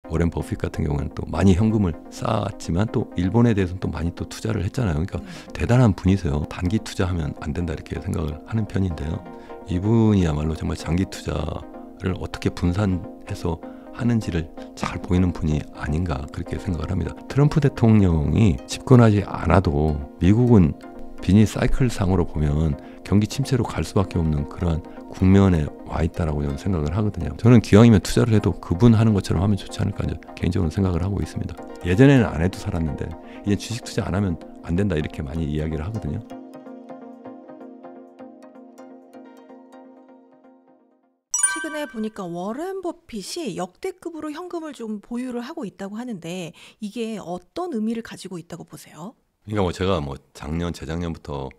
워렌 버핏 같은 경우는 또 많이 현금을 쌓았지만 또 일본에 대해서는 또 많이 또 투자를 했잖아요. 그러니까 대단한 분이세요. 단기 투자하면 안 된다 이렇게 생각을 하는 편인데요. 이분이야말로 정말 장기 투자를 어떻게 분산해서 하는지를 잘 보이는 분이 아닌가 그렇게 생각을 합니다. 트럼프 대통령이 집권하지 않아도 미국은 비니 사이클 상으로 보면 경기 침체로 갈 수밖에 없는 그러한 국면에 와 있다라고 저는 생각을 하거든요. 저는 기왕이면 투자를 해도 그분 하는 것처럼 하면 좋지 않을까 개인적으로 생각을 하고 있습니다. 예전에는 안 해도 살았는데 이제 주식 투자 안 하면 안 된다 이렇게 많이 이야기를 하거든요. 최근에 보니까 워렌 버핏이 역대급으로 현금을 좀 보유를 하고 있다고 하는데 이게 어떤 의미를 가지고 있다고 보세요? 그러니까 뭐 제가 뭐 작년, 재작년부터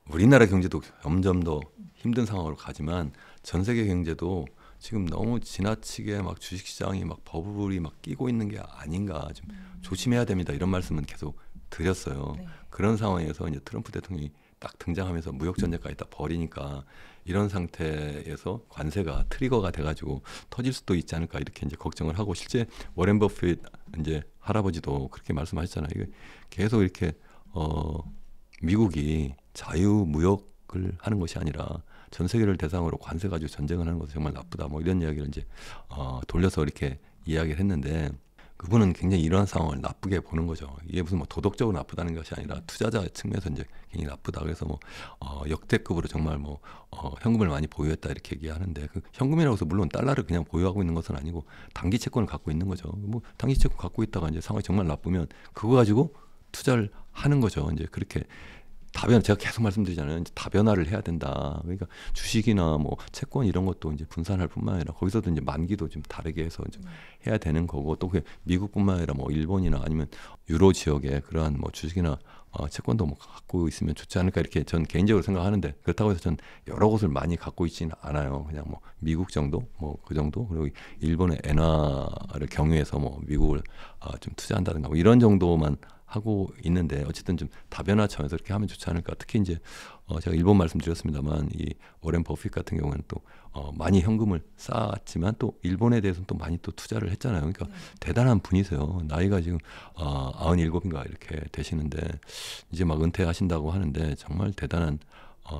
우리나라 경제도 점점 더 힘든 상황으로 가지만 전 세계 경제도 지금 너무 지나치게 막 주식시장이 막 버블이 막 끼고 있는 게 아닌가 좀 조심해야 됩니다. 이런 말씀은 계속 드렸어요. 네. 그런 상황에서 이제 트럼프 대통령이 딱 등장하면서 무역 전쟁까지 딱 벌이니까 이런 상태에서 관세가 트리거가 돼가지고 터질 수도 있지 않을까 이렇게 이제 걱정을 하고 실제 워렌 버핏 이제 할아버지도 그렇게 말씀하셨잖아요. 이게 계속 이렇게 미국이 자유무역을 하는 것이 아니라 전 세계를 대상으로 관세 가지고 전쟁을 하는 것은 정말 나쁘다. 뭐 이런 이야기를 이제 돌려서 이렇게 이야기를 했는데 그분은 굉장히 이러한 상황을 나쁘게 보는 거죠. 이게 무슨 뭐 도덕적으로 나쁘다는 것이 아니라 투자자 측면에서 이제 굉장히 나쁘다. 그래서 뭐 역대급으로 정말 뭐 현금을 많이 보유했다 이렇게 얘기하는데 그 현금이라고 해서 물론 달러를 그냥 보유하고 있는 것은 아니고 단기 채권을 갖고 있는 거죠. 뭐 단기 채권 갖고 있다가 이제 상황이 정말 나쁘면 그거 가지고 투자를 하는 거죠. 이제 그렇게 제가 계속 말씀드리잖아요. 이제 다변화를 해야 된다. 그러니까 주식이나 뭐 채권 이런 것도 이제 분산할 뿐만 아니라 거기서도 이제 만기도 좀 다르게 해서 좀 해야 되는 거고 또 그게 미국뿐만 아니라 뭐 일본이나 아니면 유로 지역에 그러한 뭐 주식이나 채권도 뭐 갖고 있으면 좋지 않을까 이렇게 전 개인적으로 생각하는데 그렇다고 해서 전 여러 곳을 많이 갖고 있지는 않아요. 그냥 뭐 미국 정도 뭐 그 정도 그리고 일본의 엔화를 경유해서 뭐 미국을 좀 투자한다든가 뭐 이런 정도만 하고 있는데 어쨌든 좀 다변화 차원에서 이렇게 하면 좋지 않을까. 특히 이제 제가 일본 말씀드렸습니다만 이 워렌 버핏 같은 경우는 또 많이 현금을 쌓았지만 또 일본에 대해서는 또 많이 또 투자를 했잖아요. 그러니까 대단한 분이세요. 나이가 지금 97인가 이렇게 되시는데 이제 막 은퇴하신다고 하는데 정말 대단한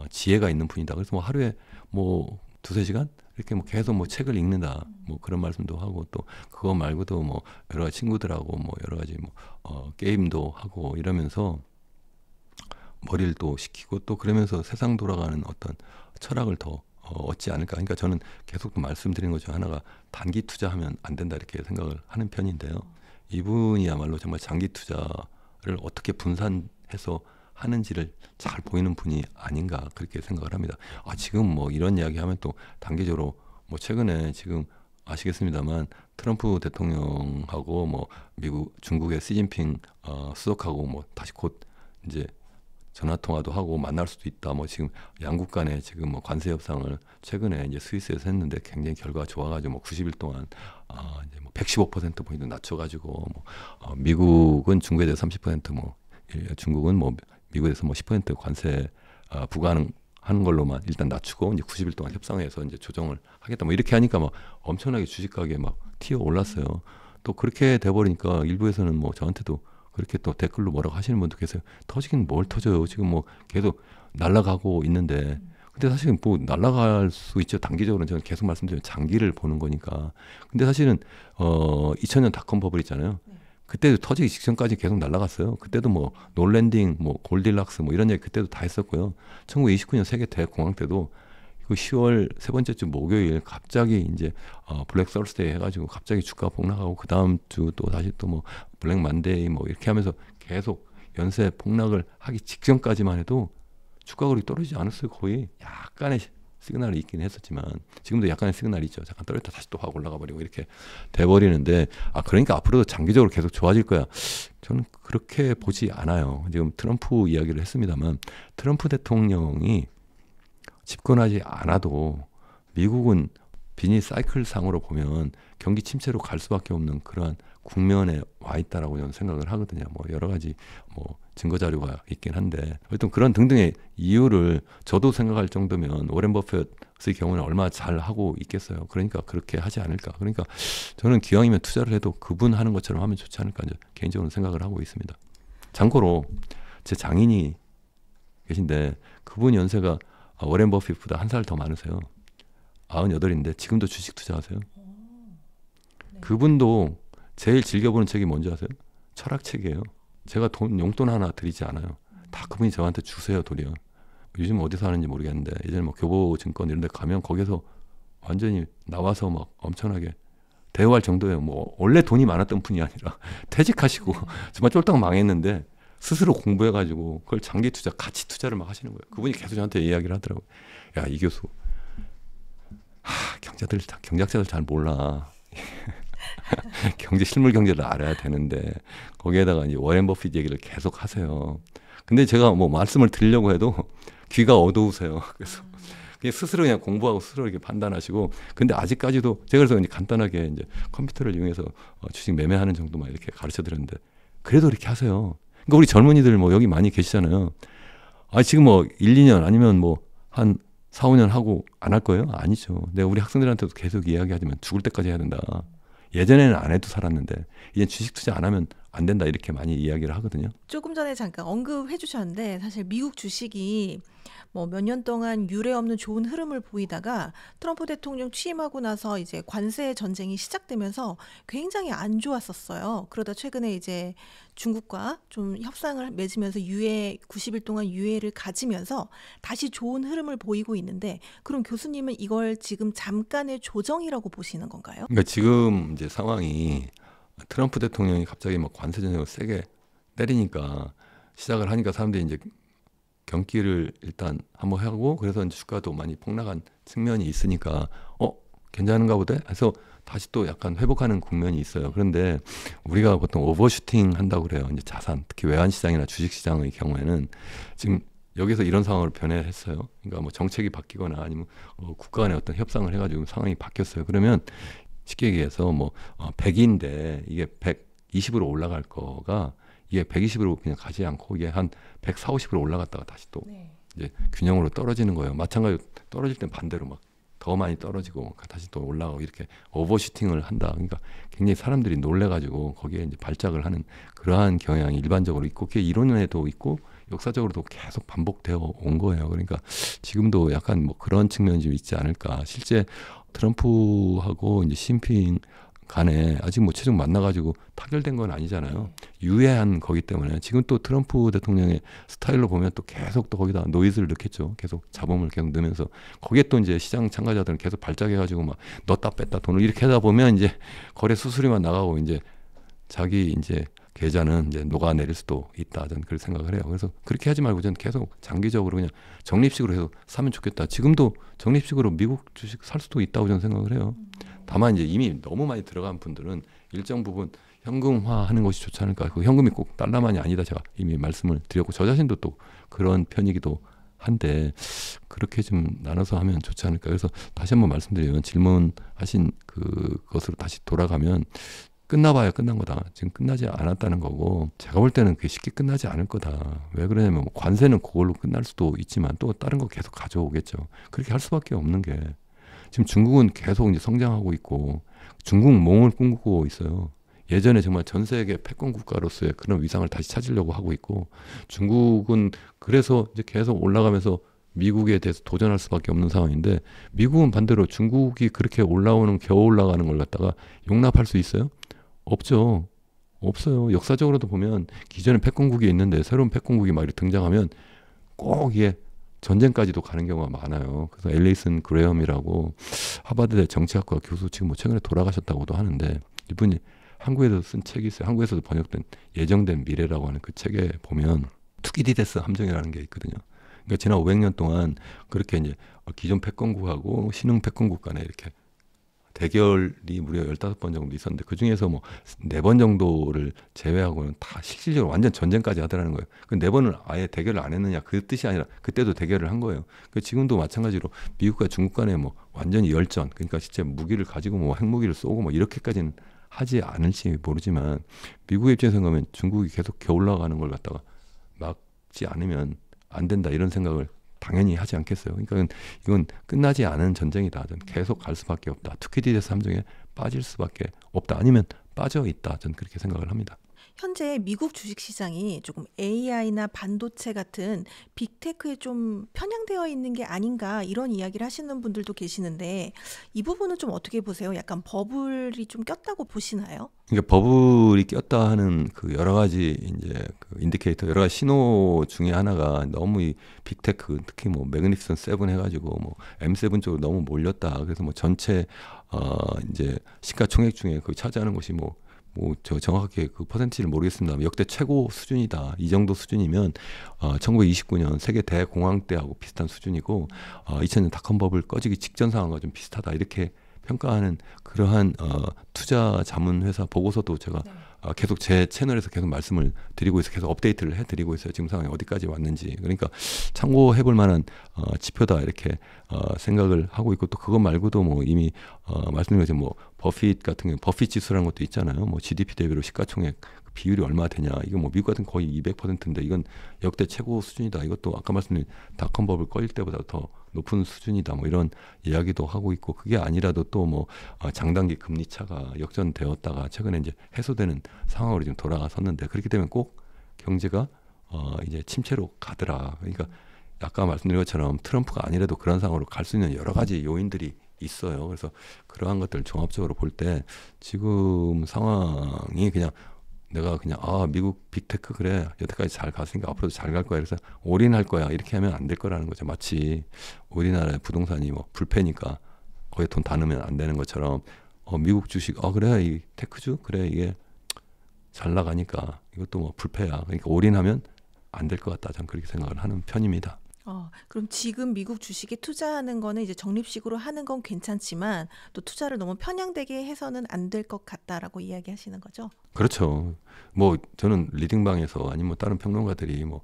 지혜가 있는 분이다. 그래서 뭐 하루에 뭐 두세 시간 이렇게 뭐 계속 뭐 책을 읽는다 뭐 그런 말씀도 하고 또 그거 말고도 뭐 여러 가지 친구들하고 뭐 여러 가지 뭐 게임도 하고 이러면서 머리를 또 식히고 또 그러면서 세상 돌아가는 어떤 철학을 더 얻지 않을까. 그러니까 저는 계속 말씀드린 것 중 하나가 단기 투자하면 안 된다 이렇게 생각을 하는 편인데요. 이분이야말로 정말 장기 투자를 어떻게 분산해서 하는지를 잘 보이는 분이 아닌가 그렇게 생각을 합니다. 지금 뭐 이런 이야기 하면 또 단기적으로 뭐 최근에 지금 아시겠습니다만 트럼프 대통령하고 뭐 중국의 시진핑 수석하고 뭐 다시 곧 이제 전화 통화도 하고 만날 수도 있다. 뭐 지금 양국 간에 지금 뭐 관세 협상을 최근에 이제 스위스에서 했는데 굉장히 결과가 좋아가지고 뭐 90일 동안 이제 뭐 115% 포인트 낮춰가지고 뭐 미국은 중국에 대해서 30% 중국은 뭐 미국에서 뭐 10% 관세 부과하는 걸로만 일단 낮추고 이제 90일 동안 협상해서 이제 조정을 하겠다. 뭐 이렇게 하니까 막 엄청나게 주식 가격이 막 튀어 올랐어요. 또 그렇게 돼버리니까 일부에서는 뭐 저한테도 그렇게 또 댓글로 뭐라고 하시는 분도 계세요. 터지긴 뭘 터져요. 지금 뭐 계속 날아가고 있는데. 근데 사실은 뭐 날아갈 수 있죠. 단기적으로는 저는 계속 말씀드리면 장기를 보는 거니까. 근데 사실은 2000년 닷컴 버블 있잖아요. 그때도 터지기 직전까지 계속 날아갔어요. 그때도 뭐 놀랜딩, 뭐 골딜락스 뭐 이런 얘기 그때도 다 했었고요. 1929년 세계 대공황 때도 그 10월 세 번째 주 목요일 갑자기 이제 블랙 서스데이 해가지고 갑자기 주가 폭락하고 그 다음 주 또 다시 또 뭐 블랙 만데이 뭐 이렇게 하면서 계속 연쇄 폭락을 하기 직전까지만 해도 주가 거의 떨어지지 않았어요. 거의 약간의 시그널이 있긴 했었지만 지금도 약간의 시그널이 있죠. 잠깐 떨어졌다 다시 또 확 올라가 버리고 이렇게 돼버리는데 그러니까 앞으로도 장기적으로 계속 좋아질 거야. 저는 그렇게 보지 않아요. 지금 트럼프 이야기를 했습니다만 트럼프 대통령이 집권하지 않아도 미국은 비니 사이클 상으로 보면 경기 침체로 갈 수밖에 없는 그러한 국면에 와 있다라고 저는 생각을 하거든요. 뭐 여러 가지 뭐 증거 자료가 있긴 한데 어쨌든 그런 등등의 이유를 저도 생각할 정도면 워렌 버핏 의 경우는 얼마나 잘 하고 있겠어요. 그러니까 그렇게 하지 않을까. 그러니까 저는 기왕이면 투자를 해도 그분 하는 것처럼 하면 좋지 않을까 이제 개인적으로 생각을 하고 있습니다. 참고로 제 장인이 계신데 그분 연세가 워렌 버핏보다 한 살 더 많으세요. 98인데 지금도 주식 투자하세요. 네. 그분도 제일 즐겨보는 책이 뭔지 아세요? 철학책이에요. 제가 용돈 하나 드리지 않아요. 다 그분이 저한테 주세요, 도리어. 요즘 어디서 하는지 모르겠는데 예전에 뭐 교보증권 이런 데 가면 거기서 완전히 나와서 막 엄청나게 대우할 정도예요. 뭐 원래 돈이 많았던 분이 아니라 퇴직하시고 정말 쫄딱 망했는데 스스로 공부해가지고 그걸 장기 투자, 가치 투자를 막 하시는 거예요. 그분이 계속 저한테 이야기를 하더라고요. 야, 이 교수, 경제학자들 잘 몰라. 실물 경제를 알아야 되는데 거기에다가 이제 워렌 버핏 얘기를 계속 하세요. 근데 제가 뭐 말씀을 드리려고 해도 귀가 어두우세요. 그래서 그냥 스스로 그냥 공부하고 스스로 이렇게 판단하시고, 근데 아직까지도 제가 그래서 이제 간단하게 이제 컴퓨터를 이용해서 주식 매매하는 정도만 이렇게 가르쳐 드렸는데 그래도 이렇게 하세요. 그러니까 우리 젊은이들 뭐 여기 많이 계시잖아요. 지금 뭐 1, 2년 아니면 뭐 한 4, 5년 하고 안 할 거예요? 아니죠. 내가 우리 학생들한테도 계속 이야기하지만 죽을 때까지 해야 된다. 예전에는 안 해도 살았는데 이제 주식 투자 안 하면 안 된다 이렇게 많이 이야기를 하거든요. 조금 전에 잠깐 언급해 주셨는데 사실 미국 주식이 뭐 몇 년 동안 유례 없는 좋은 흐름을 보이다가 트럼프 대통령 취임하고 나서 이제 관세 전쟁이 시작되면서 굉장히 안 좋았었어요. 그러다 최근에 이제 중국과 좀 협상을 맺으면서 90일 동안 유예를 가지면서 다시 좋은 흐름을 보이고 있는데, 그럼 교수님은 이걸 지금 잠깐의 조정이라고 보시는 건가요? 그러니까 지금 이제 상황이 트럼프 대통령이 갑자기 막 관세 전쟁을 세게 때리니까 시작을 하니까 사람들이 이제 경기를 일단 한번 하고, 그래서 이제 주가도 많이 폭락한 측면이 있으니까 괜찮은가 보다 해서 다시 또 약간 회복하는 국면이 있어요. 그런데 우리가 보통 오버슈팅 한다고 그래요. 이제 자산, 특히 외환시장이나 주식시장의 경우에는 지금 여기서 이런 상황으로 변했어요. 그러니까 뭐 정책이 바뀌거나 아니면 국가 간의 어떤 협상을 해가지고 상황이 바뀌었어요. 그러면 쉽게 얘기해서 뭐 100인데 이게 120으로 올라갈 거가 이게 120으로 그냥 가지 않고 이게 한 140, 50으로 올라갔다가 다시 또 이제 균형으로 떨어지는 거예요. 마찬가지로 떨어질 땐 반대로 막 더 많이 떨어지고 다시 또 올라가고 이렇게 오버슈팅을 한다. 그러니까 굉장히 사람들이 놀래가지고 거기에 이제 발작을 하는 그러한 경향이 일반적으로 있고, 그게 이론에도 있고 역사적으로도 계속 반복되어 온 거예요. 그러니까 지금도 약간 뭐 그런 측면이 좀 있지 않을까. 실제 트럼프하고 이제 시진핑 간에 아직 뭐 최종 만나가지고 타결된 건 아니잖아요. 유예한 거기 때문에 지금 또 트럼프 대통령의 스타일로 보면 또 계속 또 거기다 노이즈를 넣겠죠. 계속 잡음을 계속 넣으면서 거기에 또 이제 시장 참가자들은 계속 발작해가지고 막 넣었다 뺐다 돈을 이렇게 하다 보면 이제 거래 수수료만 나가고 이제 자기 이제 계좌는 이제 녹아내릴 수도 있다. 저는 그렇게 생각을 해요. 그래서 그렇게 하지 말고 저는 계속 장기적으로 그냥 적립식으로 해서 사면 좋겠다. 지금도 적립식으로 미국 주식 살 수도 있다고 저는 생각을 해요. 다만 이제 이미 너무 많이 들어간 분들은 일정 부분 현금화하는 것이 좋지 않을까. 그 현금이 꼭 달러만이 아니다. 제가 이미 말씀을 드렸고 저 자신도 또 그런 편이기도 한데 그렇게 좀 나눠서 하면 좋지 않을까. 그래서 다시 한번 말씀드리면 질문하신 그것으로 다시 돌아가면 끝나봐야 끝난 거다. 지금 끝나지 않았다는 거고, 제가 볼 때는 그게 쉽게 끝나지 않을 거다. 왜 그러냐면 뭐 관세는 그걸로 끝날 수도 있지만 또 다른 거 계속 가져오겠죠. 그렇게 할 수밖에 없는 게 지금 중국은 계속 이제 성장하고 있고 중국몽을 꿈꾸고 있어요. 예전에 정말 전 세계 패권 국가로서의 그런 위상을 다시 찾으려고 하고 있고, 중국은 그래서 이제 계속 올라가면서 미국에 대해서 도전할 수밖에 없는 상황인데, 미국은 반대로 중국이 그렇게 겨우 올라가는 걸 갖다가 용납할 수 있어요? 없죠. 없어요. 역사적으로도 보면 기존에 패권국이 있는데 새로운 패권국이 막 이렇게 등장하면 꼭 이게 전쟁까지도 가는 경우가 많아요. 그래서 앨리슨 그레엄이라고 하버드대 정치학과 교수, 지금 뭐 최근에 돌아가셨다고도 하는데, 이분이 한국에서 쓴 책이 있어요. 한국에서도 번역된 예정된 미래라고 하는 그 책에 보면 투키디데스 함정이라는 게 있거든요. 그러니까 지난 500년 동안 그렇게 이제 기존 패권국하고 신흥 패권국 간에 이렇게 대결이 무려 15번 정도 있었는데 그 중에서 뭐 4번 정도를 제외하고는 다 실질적으로 완전 전쟁까지 하더라는 거예요. 그 4번을 아예 대결을 안 했느냐 그 뜻이 아니라 그때도 대결을 한 거예요. 그 지금도 마찬가지로 미국과 중국 간에 뭐 완전히 열전, 그러니까 진짜 무기를 가지고 뭐 핵무기를 쏘고 뭐 이렇게까지는 하지 않을지 모르지만, 미국의 입장에서 보면 중국이 계속 겨울나가는 걸 갖다가 막지 않으면 안 된다 이런 생각을 당연히 하지 않겠어요. 그러니까 이건 끝나지 않은 전쟁이다. 저는 계속 갈 수밖에 없다. 투키디디에스 함정에 빠질 수밖에 없다. 아니면 빠져 있다. 저는 그렇게 생각을 합니다. 현재 미국 주식시장이 조금 AI나 반도체 같은 빅테크에 좀 편향되어 있는 게 아닌가 이런 이야기를 하시는 분들도 계시는데 이 부분은 좀 어떻게 보세요? 약간 버블이 좀 꼈다고 보시나요? 그러니까 버블이 꼈다 하는 그 여러 가지 이제 그 인디케이터, 여러 가지 신호 중에 하나가 너무 이 빅테크, 특히 뭐 매그니피선 세븐 해가지고 뭐 M7 쪽으로 너무 몰렸다. 그래서 뭐 전체 이제 시가총액 중에 그 차지하는 것이 뭐 저 정확하게 그 퍼센티지를 모르겠습니다. 역대 최고 수준이다. 이 정도 수준이면 1929년 세계 대공황 때하고 비슷한 수준이고 2000년 닷컴 버블 꺼지기 직전 상황과 좀 비슷하다. 이렇게 평가하는 그러한 투자 자문 회사 보고서도 제가 계속 제 채널에서 계속 말씀을 드리고 있어요. 계속 업데이트를 해드리고 있어요. 지금 상황이 어디까지 왔는지. 그러니까 참고해볼 만한 지표다 이렇게 생각을 하고 있고, 또 그것 말고도 뭐 이미 말씀드린 것처럼 뭐 버핏 같은 경우 버핏 지수라는 것도 있잖아요. 뭐 GDP 대비로 시가총액 비율이 얼마 되냐. 이거 뭐 미국 같은 거의 200%인데 이건 역대 최고 수준이다. 이것도 아까 말씀드린 닷컴 버블 꺼질 때보다 더 높은 수준이다. 뭐 이런 이야기도 하고 있고, 그게 아니라도 또 뭐 장단기 금리 차가 역전되었다가 최근에 이제 해소되는 상황으로 지금 돌아갔었는데, 그렇기 때문에 꼭 경제가 이제 침체로 가더라. 그러니까 아까 말씀드린 것처럼 트럼프가 아니라도 그런 상황으로 갈 수 있는 여러 가지 요인들이 있어요. 그래서 그러한 것들 종합적으로 볼 때 지금 상황이 그냥 내가 그냥 미국 빅테크 그래 여태까지 잘 갔으니까 앞으로도 잘 갈 거야, 그래서 올인할 거야 이렇게 하면 안 될 거라는 거죠. 마치 우리나라의 부동산이 뭐 불패니까 거기에 돈 다 넣으면 안 되는 것처럼 미국 주식 그래 이 테크주 그래 이게 잘 나가니까 이것도 뭐 불패야, 그러니까 올인하면 안 될 것 같다. 저는 그렇게 생각을 하는 편입니다. 그럼 지금 미국 주식에 투자하는 거는 이제 적립식으로 하는 건 괜찮지만 또 투자를 너무 편향되게 해서는 안 될 것 같다라고 이야기하시는 거죠? 그렇죠. 뭐 저는 리딩방에서 아니면 뭐 다른 평론가들이 뭐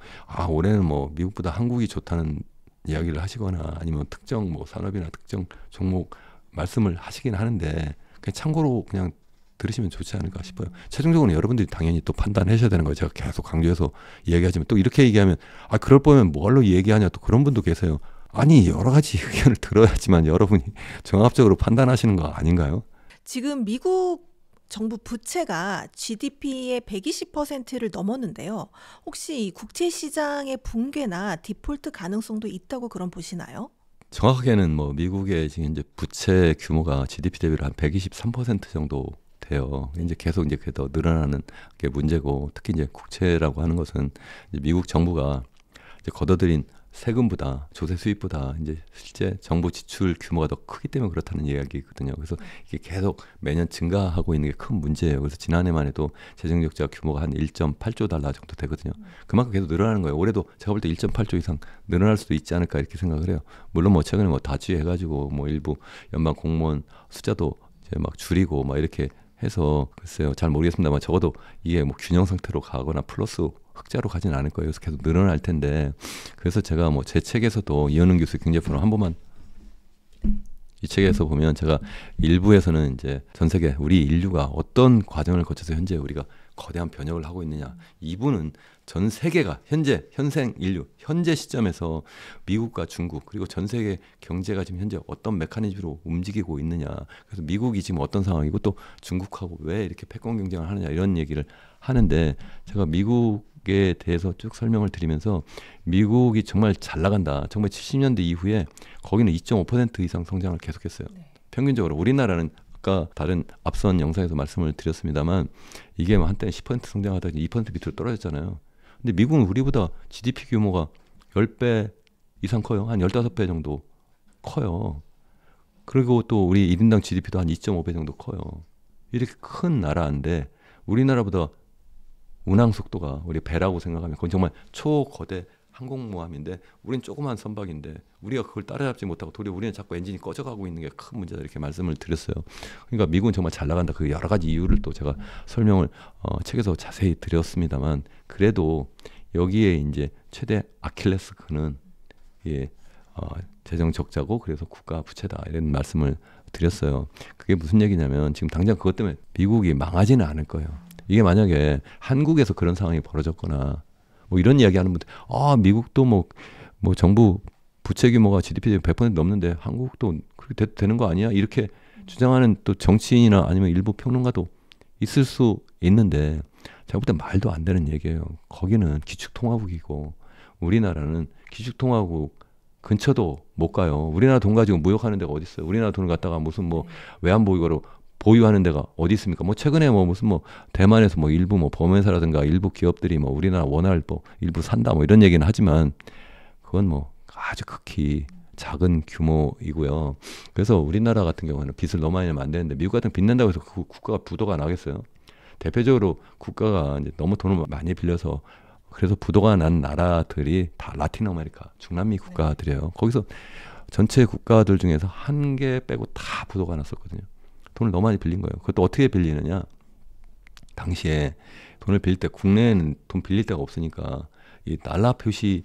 올해는 뭐 미국보다 한국이 좋다는 이야기를 하시거나 아니면 특정 뭐 산업이나 특정 종목 말씀을 하시긴 하는데 그냥 참고로 그냥 들으시면 좋지 않을까 싶어요. 최종적으로는 여러분들이 당연히 또 판단하셔야 되는 거예요. 제가 계속 강조해서 이야기하지만 또 이렇게 얘기하면 그럴 거면 뭐하러 얘기하냐, 또 그런 분도 계세요. 아니 여러 가지 의견을 들어야지만 여러분이 종합적으로 판단하시는 거 아닌가요? 지금 미국 정부 부채가 GDP의 120%를 넘었는데요. 혹시 이 국채 시장의 붕괴나 디폴트 가능성도 있다고 그럼 보시나요? 정확하게는 뭐 미국의 지금 이제 부채 규모가 GDP 대비로 한 123% 정도 돼요. 이제 계속 이제 그게 더 늘어나는 게 문제고, 특히 이제 국채라고 하는 것은 이제 미국 정부가 이제 걷어들인 세금보다 조세 수입보다 이제 실제 정부 지출 규모가 더 크기 때문에 그렇다는 이야기거든요. 그래서 이게 계속 매년 증가하고 있는 게 큰 문제예요. 그래서 지난해만 해도 재정적자 규모가 한 1.8조 달러 정도 되거든요. 그만큼 계속 늘어나는 거예요. 올해도 제가 볼 때 1.8조 이상 늘어날 수도 있지 않을까 이렇게 생각을 해요. 물론 뭐 최근에 뭐 다쥐해가지고 뭐 일부 연방 공무원 숫자도 이제 막 줄이고 막 이렇게 해서 글쎄요 잘 모르겠습니다만 적어도 이게 뭐 균형 상태로 가거나 플러스 흑자로 가지는 않을 거예요. 그래서 계속 늘어날 텐데, 그래서 제가 뭐 제 책에서도 이현웅 교수 경제프로 한 번만 이 책에서 보면 제가 일부에서는 이제 전 세계 우리 인류가 어떤 과정을 거쳐서 현재 우리가 거대한 변혁을 하고 있느냐, 2부는 전 세계가 현생 인류 현재 시점에서 미국과 중국 그리고 전 세계 경제가 지금 현재 어떤 메커니즘으로 움직이고 있느냐, 그래서 미국이 지금 어떤 상황이고 또 중국하고 왜 이렇게 패권 경쟁을 하느냐 이런 얘기를 하는데, 제가 미국에 대해서 쭉 설명을 드리면서 미국이 정말 잘 나간다. 정말 70년대 이후에 거기는 2.5% 이상 성장을 계속했어요. 평균적으로. 우리나라는 아까 다른 앞선 영상에서 말씀을 드렸습니다만 이게 뭐 한때 10% 성장하다가 2% 밑으로 떨어졌잖아요. 근데 미국은 우리보다 GDP 규모가 10배 이상 커요. 한 15배 정도 커요. 그리고 또 우리 1인당 GDP도 한 2.5배 정도 커요. 이렇게 큰 나라인데 우리나라보다 운항 속도가 우리 배라고 생각하면 그건 정말 초거대 항공모함인데 우린 조그만 선박인데 우리가 그걸 따라잡지 못하고 도리어 우리는 자꾸 엔진이 꺼져가고 있는 게 큰 문제다 이렇게 말씀을 드렸어요. 그러니까 미국은 정말 잘 나간다. 그 여러 가지 이유를 또 제가 설명을 책에서 자세히 드렸습니다만, 그래도 여기에 이제 최대 아킬레스건은 재정 적자고 그래서 국가 부채다 이런 말씀을 드렸어요. 그게 무슨 얘기냐면 지금 당장 그것 때문에 미국이 망하지는 않을 거예요. 이게 만약에 한국에서 그런 상황이 벌어졌거나 뭐 이런 이야기 하는 분들 미국도 뭐 정부 부채 규모가 GDP 대비 100% 넘는데 한국도 그렇게 돼도 되는 거 아니야? 이렇게 주장하는 또 정치인이나 아니면 일부 평론가도 있을 수 있는데 제가 볼 때 말도 안 되는 얘기예요. 거기는 기축통화국이고 우리나라는 기축통화국 근처도 못 가요. 우리나라 돈 가지고 무역하는 데가 어디 있어요? 우리나라 돈을 갖다가 무슨 뭐 외환보유고로 보유하는 데가 어디 있습니까? 뭐 최근에 뭐 무슨 뭐 대만에서 뭐 일부 뭐 범회사라든가 일부 기업들이 뭐 우리나라 원화를 뭐 일부 산다 뭐 이런 얘기는 하지만 그건 뭐 아주 극히 작은 규모이고요. 그래서 우리나라 같은 경우는 빚을 너무 많이 내면 안 되는데 미국 같은 빚 낸다고 해서 그 국가가 부도가 나겠어요? 대표적으로 국가가 이제 너무 돈을 많이 빌려서 그래서 부도가 난 나라들이 다 라틴 아메리카, 중남미 국가들이에요. 거기서 전체 국가들 중에서 한 개 빼고 다 부도가 났었거든요. 돈을 너무 많이 빌린 거예요. 그것도 어떻게 빌리느냐? 당시에 돈을 빌릴 때 국내에는 돈 빌릴 데가 없으니까 이 달러 표시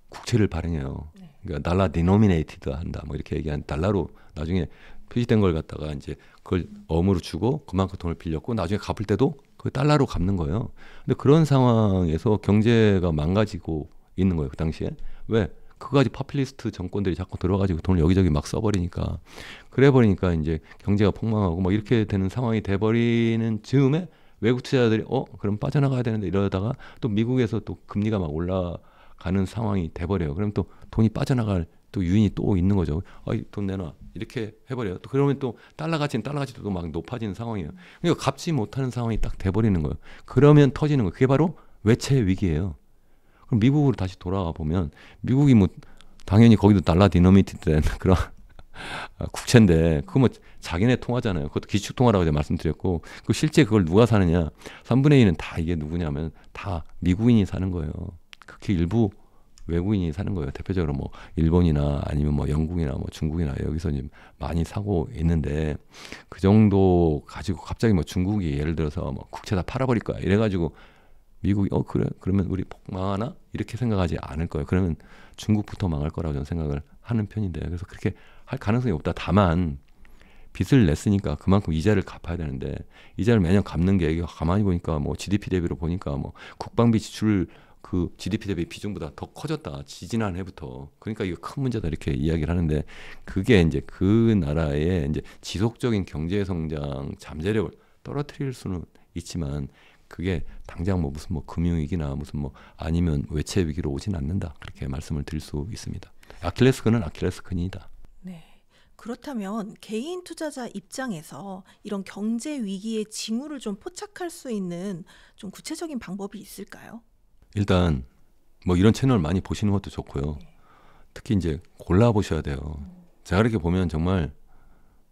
국채를 발행해요. 그러니까 달러 디노미네이티드 한다. 뭐 이렇게 얘기한 달러로 나중에 표시된 걸 갖다가 이제 그걸 어음으로 주고 그만큼 돈을 빌렸고 나중에 갚을 때도 그 달러로 갚는 거예요. 근데 그런 상황에서 경제가 망가지고 있는 거예요. 그 당시에. 왜? 그까지 파퓰리스트 정권들이 자꾸 들어가지고 돈을 여기저기 막 써버리니까 그래 버리니까 이제 경제가 폭망하고 막 이렇게 되는 상황이 돼버리는 즈음에 외국 투자자들이 그럼 빠져나가야 되는데 이러다가 또 미국에서 또 금리가 막 올라가는 상황이 돼버려요. 그럼 또 돈이 빠져나갈 또 유인이 또 있는 거죠. 돈 내놔 이렇게 해버려요. 또 그러면 또 달러 가치도 막 높아지는 상황이에요. 그러니까 갚지 못하는 상황이 딱 돼버리는 거예요. 그러면 터지는 거예요. 그게 바로 외채 위기예요. 그럼 미국으로 다시 돌아가 보면 미국이 뭐 당연히 거기도 달러 디노미네이티드된 그런 국채인데 그거 뭐 자기네 통화잖아요. 그것도 기축통화라고 제가 말씀드렸고 그 실제 그걸 누가 사느냐? 3분의 1은 다 이게 누구냐면 다 미국인이 사는 거예요. 극히 일부 외국인이 사는 거예요. 대표적으로 뭐 일본이나 아니면 뭐 영국이나 뭐 중국이나 여기서 지금 많이 사고 있는데 그 정도 가지고 갑자기 뭐 중국이 예를 들어서 뭐 국채 다 팔아버릴 거야 이래가지고 미국이 그래 그러면 우리 망하나 이렇게 생각하지 않을 거예요. 그러면 중국부터 망할 거라고 저는 생각을 하는 편인데 그래서 그렇게 할 가능성이 없다. 다만 빚을 냈으니까 그만큼 이자를 갚아야 되는데 이자를 매년 갚는 게 이게 가만히 보니까 뭐 GDP 대비로 보니까 뭐 국방비 지출 그 GDP 대비 비중보다 더 커졌다. 지지난해부터. 그러니까 이거 큰 문제다 이렇게 이야기를 하는데 그게 이제 그 나라의 이제 지속적인 경제 성장 잠재력을 떨어뜨릴 수는 있지만 그게 당장 뭐 무슨 뭐 금융위기나 무슨 뭐 아니면 외채 위기로 오진 않는다. 그렇게 말씀을 드릴 수 있습니다. 아킬레스건은 아킬레스건이다. 네. 그렇다면 개인 투자자 입장에서 이런 경제 위기의 징후를 좀 포착할 수 있는 좀 구체적인 방법이 있을까요? 일단 뭐 이런 채널 많이 보시는 것도 좋고요. 특히 이제 골라 보셔야 돼요. 제가 이렇게 보면 정말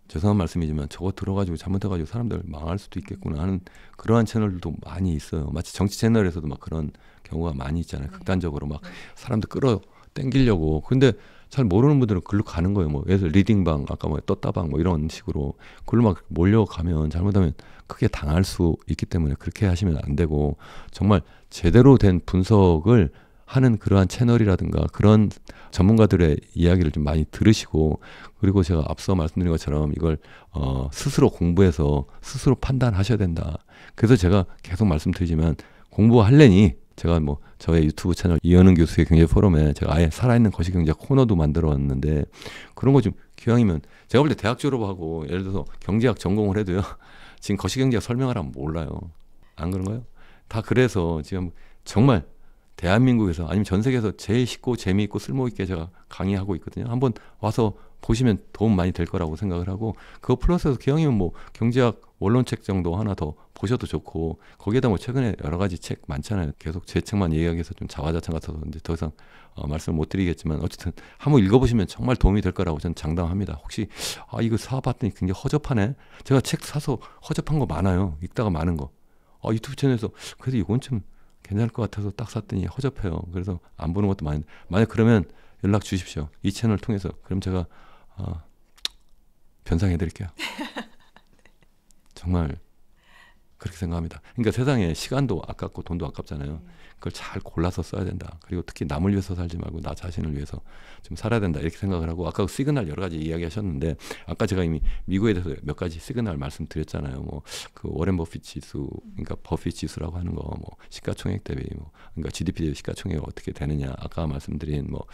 죄송한 말씀이지만 저거 들어가지고 잘못해가지고 사람들 망할 수도 있겠구나 하는 그러한 채널들도 많이 있어요. 마치 정치 채널에서도 막 그런 경우가 많이 있잖아요. 극단적으로 막 사람들 끌어 당기려고. 근데 잘 모르는 분들은 글로 가는 거예요. 뭐 예를 들어 리딩방, 아까 뭐 떴다방 뭐 이런 식으로 글로 막 몰려가면 잘못하면 크게 당할 수 있기 때문에 그렇게 하시면 안 되고 정말 제대로 된 분석을 하는 그러한 채널이라든가 그런 전문가들의 이야기를 좀 많이 들으시고 그리고 제가 앞서 말씀드린 것처럼 이걸 스스로 공부해서 스스로 판단하셔야 된다. 그래서 제가 계속 말씀드리지만 공부하려니 제가 뭐 저의 유튜브 채널 이현웅 교수의 경제 포럼에 제가 아예 살아있는 거시경제 코너도 만들었는데 그런 거 좀 기왕이면 제가 볼 때 대학 졸업하고 예를 들어서 경제학 전공을 해도요 지금 거시경제학 설명을 하면 몰라요. 안 그런가요? 다 그래서 지금 정말 대한민국에서 아니면 전 세계에서 제일 쉽고 재미있고 쓸모있게 제가 강의하고 있거든요. 한번 와서 보시면 도움 많이 될 거라고 생각을 하고 그거 플러스해서 기왕이면 뭐 경제학 원론책 정도 하나 더 보셔도 좋고 거기에다 뭐 최근에 여러 가지 책 많잖아요. 계속 제 책만 얘기하기해서 좀 자화자찬 같아서 이제 더 이상 말씀을 못 드리겠지만 어쨌든 한번 읽어보시면 정말 도움이 될 거라고 저는 장담합니다. 혹시 이거 사봤더니 굉장히 허접하네. 제가 책 사서 허접한 거 많아요. 읽다가 많은 거. 유튜브 채널에서 그래도 이건 좀 괜찮을 것 같아서 딱 샀더니 허접해요. 그래서 안 보는 것도 많이. 만약 그러면 연락 주십시오. 이 채널 통해서. 그럼 제가 변상해 드릴게요. 정말 그렇게 생각합니다. 그러니까 세상에 시간도 아깝고 돈도 아깝잖아요. 그걸 잘 골라서 써야 된다. 그리고 특히 남을 위해서 살지 말고 나 자신을 위해서 좀 살아야 된다. 이렇게 생각을 하고 아까 시그널 여러 가지 이야기하셨는데 아까 제가 이미 미국에 대해서 몇 가지 시그널 말씀드렸잖아요. 뭐 그 워렌 버핏 지수, 그러니까 버핏 지수라고 하는 거, 뭐 시가총액 대비, 뭐 그러니까 GDP 대비 시가총액이 어떻게 되느냐. 아까 말씀드린 뭐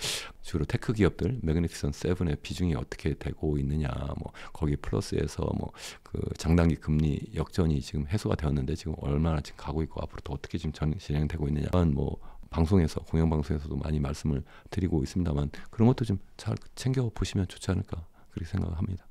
주로 테크 기업들 매그니피선 세븐의 비중이 어떻게 되고 있느냐. 뭐 거기 플러스에서 뭐 그 장단기 금리 역전이 지금 해소가 되었는데 지금 얼마나 지금 가고 있고 앞으로 또 어떻게 지금 진행되고 있느냐. 뭐 방송에서 공영방송에서도 많이 말씀을 드리고 있습니다만 그런 것도 좀 잘 챙겨 보시면 좋지 않을까 그렇게 생각합니다.